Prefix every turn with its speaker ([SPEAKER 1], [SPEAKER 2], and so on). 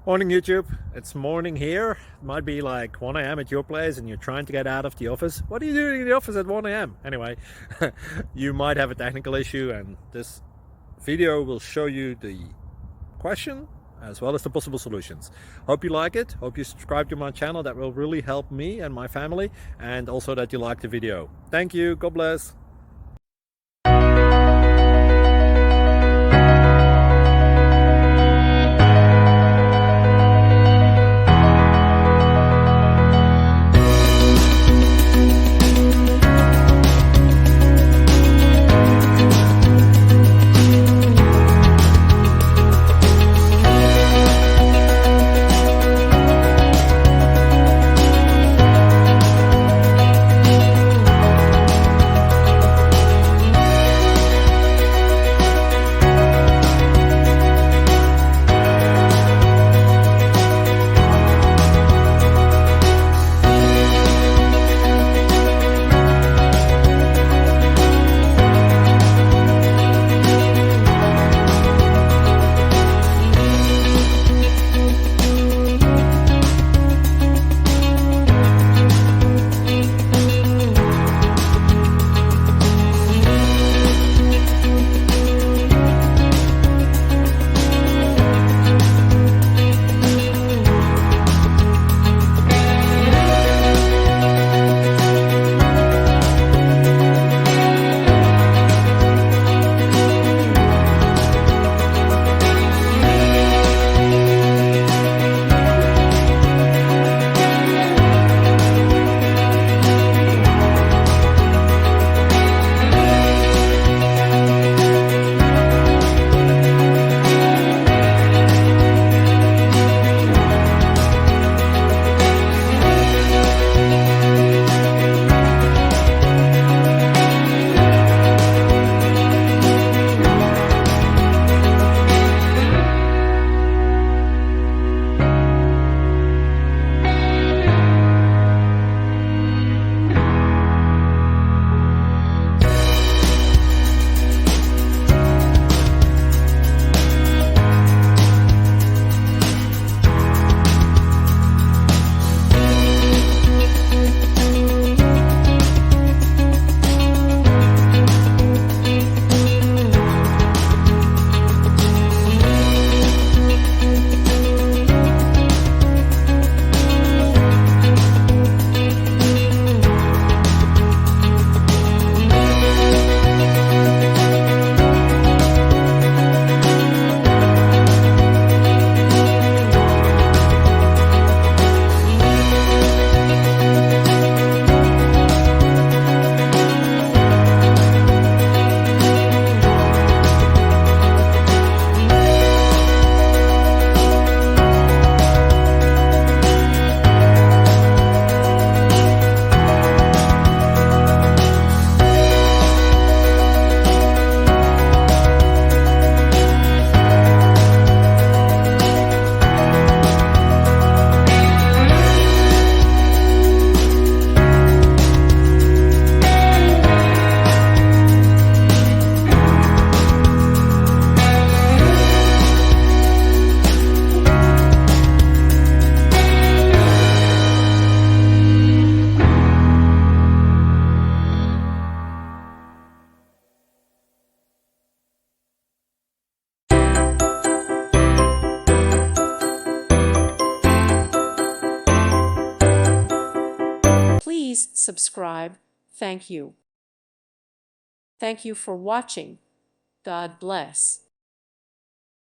[SPEAKER 1] Morning YouTube, it's morning here. It might be like 1 a.m. at your place and you're trying to get out of the office. What are you doing in the office at 1 a.m? Anyway, you might have a technical issue and this video will show you the question as well as the possible solutions. Hope you like it, hope you subscribe to my channel. That will really help me and my family, and also that you like the video. Thank you, God bless.
[SPEAKER 2] Please subscribe. Thank you. Thank you for watching. God bless.